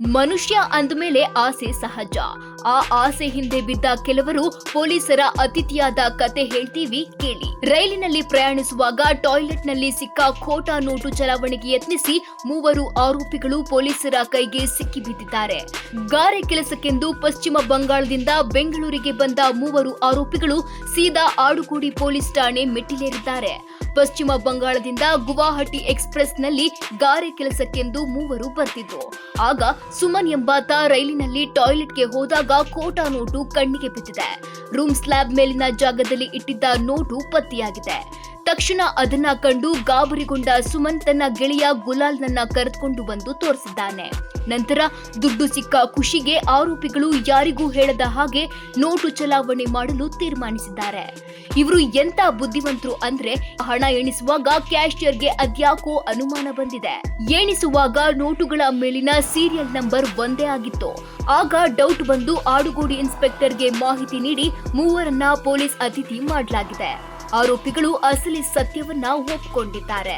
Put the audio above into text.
ಮನುಷ್ಯ ಅಂದಮೇಲೆ ಆಸೆ ಸಹಜ. ಆ ಆಸೆ ಹಿಂದೆ ಬಿದ್ದ ಕೆಲವರು ಪೊಲೀಸರ ಅತಿಥಿಯಾದ ಕತೆ ಹೇಳ್ತೀವಿ ಕೇಳಿ. ರೈಲಿನಲ್ಲಿ ಪ್ರಯಾಣಿಸುವಾಗ ಟಾಯ್ಲೆಟ್ನಲ್ಲಿ ಸಿಕ್ಕ ಖೋಟಾ ನೋಟು ಚಲಾವಣೆಗೆ ಯತ್ನಿಸಿ 3 ಆರೋಪಿಗಳು ಪೊಲೀಸರ ಕೈಗೆ ಸಿಕ್ಕಿಬಿದ್ದಿದ್ದಾರೆ. ಗಾರೆ ಕೆಲಸಕ್ಕೆಂದು ಪಶ್ಚಿಮ ಬಂಗಾಳದಿಂದ ಬೆಂಗಳೂರಿಗೆ ಬಂದ 3 ಆರೋಪಿಗಳು ಸೀದಾ ಆಡುಗೋಡಿ ಪೊಲೀಸ್ ಠಾಣೆ ಮೆಟ್ಟಿಲೇರಿದ್ದಾರೆ. ಪಶ್ಚಿಮ ಬಂಗಾಳದಿಂದ ಗುವಾಹಟಿ ಎಕ್ಸ್‌ಪ್ರೆಸ್‌ನಲ್ಲಿ ಗಾರೆ ಕೆಲಸಕ್ಕೆಂದು 3 ಬರ್ತಿದ್ರು. ಆಗ ಸುಮನ್ ಎಂಬಾತ ರೈಲಿನಲ್ಲಿ ಟಾಯ್ಲೆಟ್ಗೆ ಹೋದಾಗ ಖೋಟಾ ನೋಟು ಕಣ್ಣಿಗೆ ಬಿದ್ದಿದೆ. ರೂಮ್ ಸ್ಲ್ಯಾಬ್ ಮೇಲಿನ ಜಾಗದಲ್ಲಿ ಇಟ್ಟಿದ್ದ ನೋಟು ಪತ್ತೆಯಾಗಿದೆ. ತಕ್ಷಣ ಅದನ್ನ ಕಂಡು ಗಾಬರಿಗೊಂಡ ಸುಮನ್ ತನ್ನ ಗೆಳೆಯ ಗುಲಾಲ್ನನ್ನ ಕರೆದುಕೊಂಡು ಬಂದು ತೋರಿಸಿದ್ದಾನೆ. ನಂತರ ದುಡ್ಡು ಸಿಕ್ಕ ಖುಷಿಗೆ ಆರೋಪಿಗಳು ಯಾರಿಗೂ ಹೇಳದ ಹಾಗೆ ನೋಟು ಚಲಾವಣೆ ಮಾಡಲು ತೀರ್ಮಾನಿಸಿದ್ದಾರೆ. ಇವರು ಎಂತ ಬುದ್ಧಿವಂತರು ಅಂದ್ರೆ ಹಣ ಎಣಿಸುವಾಗ ಕ್ಯಾಶಿಯರ್ಗೆ ಅದ್ಯಾಕೋ ಅನುಮಾನ ಬಂದಿದೆ. ಎಣಿಸುವಾಗ ನೋಟುಗಳ ಮೇಲಿನ ಸೀರಿಯಲ್ ನಂಬರ್ ಒಂದೇ ಆಗಿತ್ತು. ಆಗ ಡೌಟ್ ಬಂದು ಆಡುಗೋಡಿ ಇನ್ಸ್ಪೆಕ್ಟರ್ಗೆ ಮಾಹಿತಿ ನೀಡಿ 3ರನ್ನ ಪೊಲೀಸ್ ಅತಿಥಿ ಮಾಡಲಾಗಿದೆ. ಆರೋಪಿಗಳು ಅಸಲಿ ಸತ್ಯವನ್ನ ಒಪ್ಪಿಕೊಂಡಿದ್ದಾರೆ.